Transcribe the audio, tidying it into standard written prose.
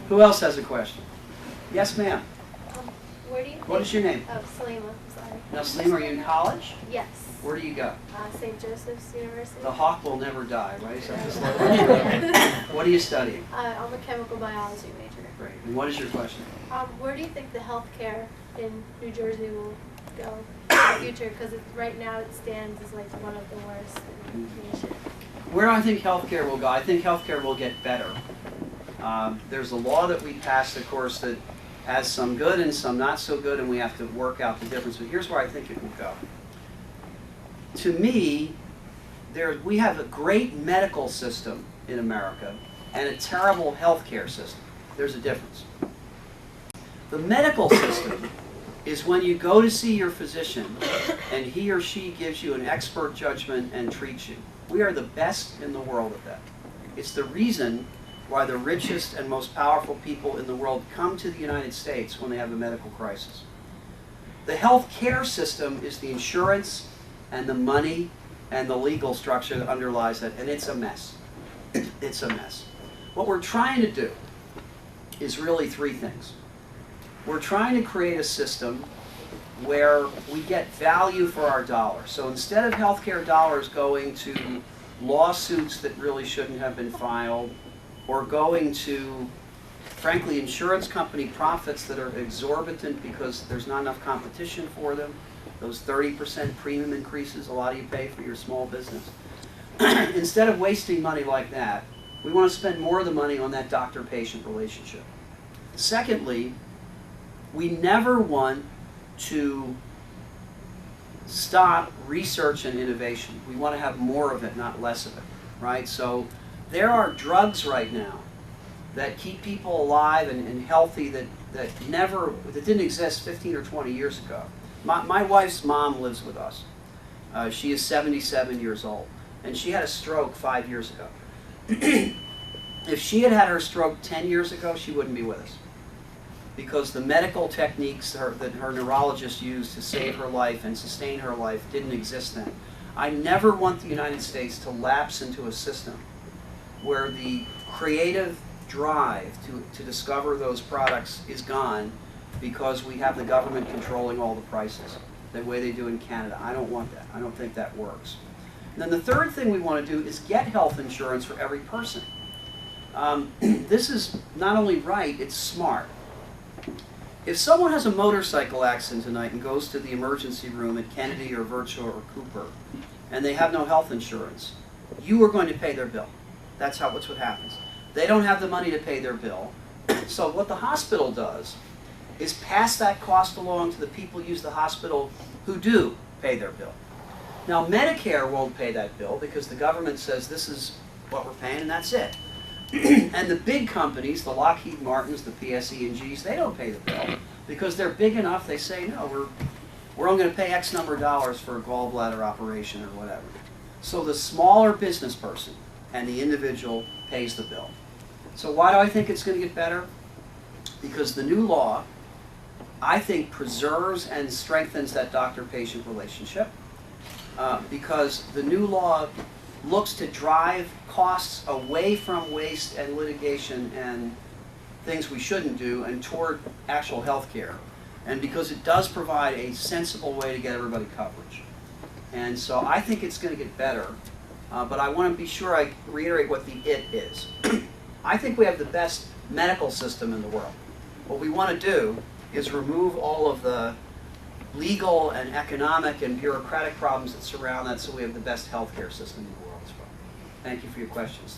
Who else has a question? Yes, ma'am. Where do you What is your name? Oh, Salima. Sorry. Now, Salim, are you in college? Yes. Where do you go? St. Joseph's University. The hawk will never die, right? Is that the slogan? What are you studying? I'm a chemical biology major. Great. And what is your question? Where do you think the healthcare in New Jersey will go in the future? Because right now it stands as like one of the worst in the nation. Where do I think healthcare will go? I think healthcare will get better. There's a law that we passed, of course, that has some good and some not so good, and we have to work out the difference. But here's where I think it will go. To me, we have a great medical system in America and a terrible healthcare system. There's a difference. The medical system is when you go to see your physician and he or she gives you an expert judgment and treats you. We are the best in the world at that. It's the reason why the richest and most powerful people in the world come to the United States when they have a medical crisis. The health care system is the insurance and the money and the legal structure that underlies it, and it's a mess. It's a mess. What we're trying to do is really three things. We're trying to create a system where we get value for our dollar. So instead of healthcare dollars going to lawsuits that really shouldn't have been filed, or going to, frankly, insurance company profits that are exorbitant because there's not enough competition for them, those 30% premium increases a lot of you pay for your small business. Instead of wasting money like that, we want to spend more of the money on that doctor-patient relationship. Secondly, we never want to stop research and innovation. We want to have more of it, not less of it, right? So there are drugs right now that keep people alive and healthy that didn't exist 15 or 20 years ago. My wife's mom lives with us. She is 77 years old, and she had a stroke 5 years ago. If she had had her stroke 10 years ago, she wouldn't be with us, because the medical techniques that her neurologist used to save her life and sustain her life didn't exist then. I never want the United States to lapse into a system where the creative drive to discover those products is gone because we have the government controlling all the prices, the way they do in Canada. I don't want that. I don't think that works. And then the third thing we want to do is get health insurance for every person. This is not only right, it's smart. If someone has a motorcycle accident tonight and goes to the emergency room at Kennedy or Virtua or Cooper, and they have no health insurance, you are going to pay their bill. That's what happens. They don't have the money to pay their bill. So what the hospital does is pass that cost along to the people who use the hospital who do pay their bill. Now Medicare won't pay that bill because the government says this is what we're paying and that's it. And the big companies, the Lockheed Martins, the PSE&Gs, they don't pay the bill because they're big enough. They say, no, we're only going to pay X number of dollars for a gallbladder operation or whatever. So the smaller business person and the individual pays the bill. So why do I think it's going to get better? Because the new law, I think, preserves and strengthens that doctor-patient relationship. Because the new law looks to drive costs away from waste and litigation and things we shouldn't do and toward actual health care. And because it does provide a sensible way to get everybody coverage. And so I think it's going to get better. But I want to be sure I reiterate what the it is. I think we have the best medical system in the world. What we want to do is remove all of the legal and economic and bureaucratic problems that surround that so we have the best healthcare system in the world as well. Thank you for your questions.